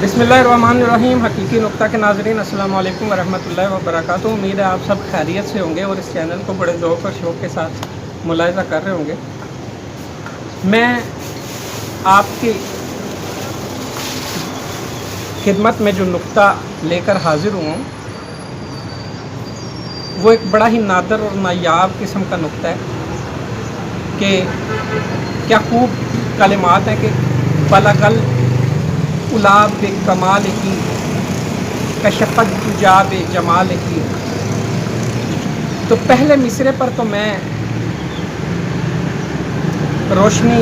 बिस्मिल्लाहिर्रहमानिर्रहीम। हकीकी नुक्ता के नाज़रीन, अस्सलाम वालेकुम वरहमतुल्लाहि वबरकातुहू। उम्मीद है आप सब खैरियत से होंगे और इस चैनल को बड़े ज़ौक़ और शौक़ के साथ मुलाहिज़ा कर रहे होंगे। मैं आपकी खिदमत में जो नुक्ता लेकर हाज़िर हुआ हूँ वो एक बड़ा ही नादर और नायाब किस्म का नुक्ता है कि क्या खूब कलिमात हैं कि बलगल उलाब बे कमाल की कशफ़त तुजाब जमाल की। तो पहले मिसरे पर तो मैं रोशनी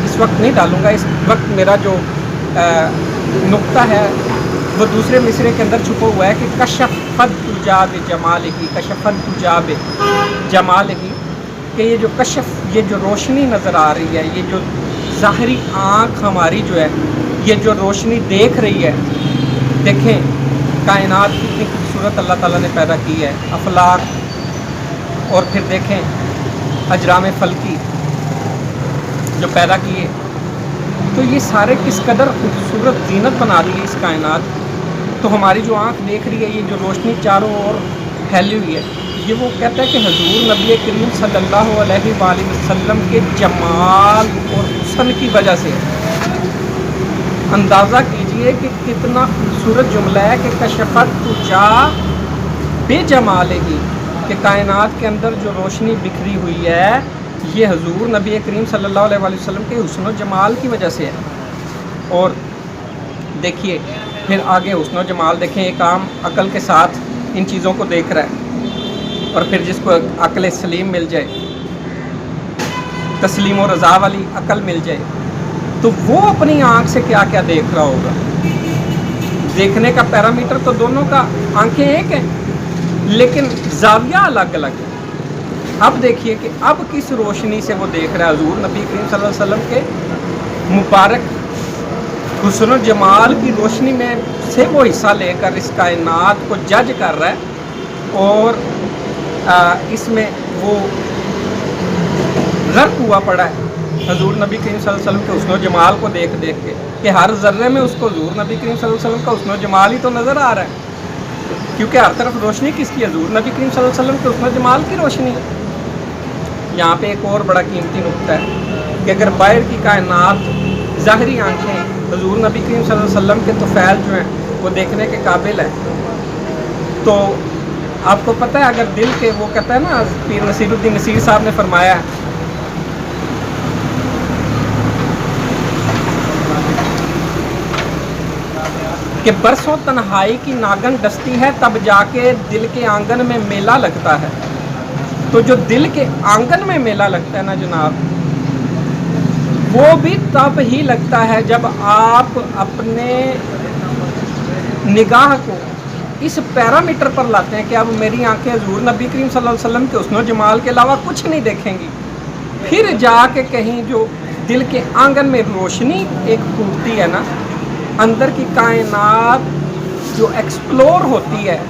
इस वक्त नहीं डालूँगा। इस वक्त मेरा जो नुक्ता है वो दूसरे मिसरे के अंदर छुपा हुआ है कि कशफ़त तुजाब जमाल की, कशफ़त तुजाब जमाल की, कि ये जो कशफ़, ये जो रोशनी नज़र आ रही है, ये जो ज़ाहरी आँख हमारी जो है ये जो रोशनी देख रही है, देखें कायनात कितनी खूबसूरत अल्लाह ताला ने पैदा की है, अफलाक, और फिर देखें अजराम फल्की जो पैदा किए, तो ये सारे किस कदर खूबसूरत ज़ीनत बना दी है इस कायनात। तो हमारी जो आँख देख रही है, ये जो रोशनी चारों ओर फैली हुई है, ये वो कहता है कि हुज़ूर नबी करीम सल्लल्लाहु अलैहि वसल्लम के जमाल और हुस्न की वजह से। अंदाज़ा कीजिए कि कितना खूबसूरत जुमला है कि कशफ़त तुजा बेजमालेगी, कि कायनात के अंदर जो रोशनी बिखरी हुई है ये हुज़ूर नबी करीम सल्लल्लाहु अलैहि वसल्लम के हुस्न व जमाल की वजह से है। और देखिए फिर आगे हुस्न व जमाल देखें, एक आम अक़ल के साथ इन चीज़ों को देख रहा है, और फिर जिसको अक़ल सलीम मिल जाए, तस्लीम और रज़ा वाली अक़ल मिल जाए, तो वो अपनी आँख से क्या क्या देख रहा होगा। देखने का पैरामीटर तो दोनों का आंखें एक हैं, लेकिन ज़ाविया अलग अलग है। अब देखिए कि अब किस रोशनी से वो देख रहा है। हुज़ूर नबी करीम सल्लल्लाहु अलैहि वसल्लम के मुबारक हुस्न व जमाल की रोशनी में से वो हिस्सा लेकर इस कायनात को जज कर रहा है, और इसमें वो गर्क हुआ पड़ा है हुज़ूर नबी करीम सल्लल्लाहु अलैहि वसल्लम के हुस्न व जमाल को देख देख के, कि हर ज़र्रे में उसको हुज़ूर नबी करीम सल्लल्लाहु अलैहि वसल्लम का हुस्न व जमाल ही तो नज़र आ रहा है, क्योंकि हर तरफ रोशनी किसकी है? हुज़ूर नबी करीम सल्लल्लाहु अलैहि वसल्लम के हुस्न व जमाल की रोशनी है। यहाँ पे एक और बड़ा कीमती नुक्ता है कि अगर बाहर की कायनात ज़ाहरी आँखें हुज़ूर नबी करीम सल्लल्लाहु अलैहि वसल्लम के तोफ़ैल जो हैं वो देखने के काबिल है, तो आपको पता है अगर दिल के, वो कहता है ना, पीर नसीरुद्दीन नसीर साहब ने फरमाया है कि बरसों तन्हाई की नागन डसती है तब जाके दिल के आंगन में मेला लगता है। तो जो दिल के आंगन में मेला लगता है ना जनाब, वो भी तब ही लगता है जब आप अपने निगाह को इस पैरामीटर पर लाते हैं कि अब मेरी आंखें हुज़ूर नबी करीम सल्लल्लाहु अलैहि वसल्लम के हुस्न व जमाल के अलावा कुछ नहीं देखेंगी। फिर जाके कहीं जो दिल के आंगन में रोशनी एक फूटती है ना, अंदर की कायनात जो एक्सप्लोर होती है,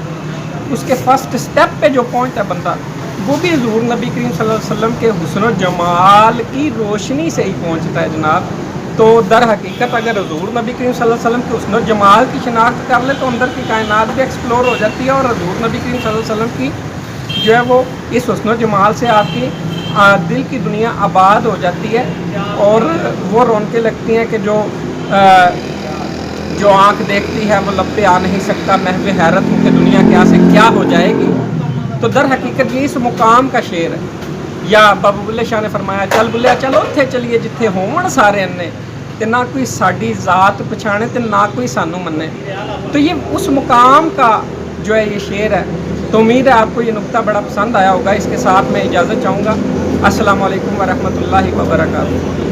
उसके फर्स्ट स्टेप पे जो पहुंचता है बंदा, वो भी हुज़ूर नबी करीम सल्लल्लाहु अलैहि वसल्लम के हुस्न व जमाल की रोशनी से ही पहुंचता है जनाब। तो दर हकीकत अगर हुज़ूर नबी करीम सल्लल्लाहु अलैहि वसल्लम के हुस्न व जमाल की शिनाख्त कर ले तो अंदर की कायनात भी एक्सप्लोर हो जाती है, और हुज़ूर नबी करीम सल्लल्लाहु अलैहि वसल्लम की जो है वो इस हुस्न व जमाल से आपकी दिल की दुनिया आबाद हो जाती है, और वो रौनकें लगती हैं कि जो आँख देखती है वो लब पे आ नहीं सकता, महवे हैरत हूँ कि दुनिया क्या से क्या हो जाएगी। तो दर हकीकत ये इस मुकाम का शेर है। या बाबा बुल्ले शाह ने फरमाया, चल बुल्लिया चल उत्थे चलिए जिथे होवन सारे अन्ने, ते ना कोई साड़ी ज़ात पछाणे ते ना कोई सानू मन्ने। तो ये उस मुकाम का जो है ये शेर है। तो उम्मीद है आपको ये नुक्ता बड़ा पसंद आया होगा। इसके साथ मैं इजाज़त चाहूँगा। अस्सलामु अलैकुम वरहमतुल्लाहि वबरकातुहू।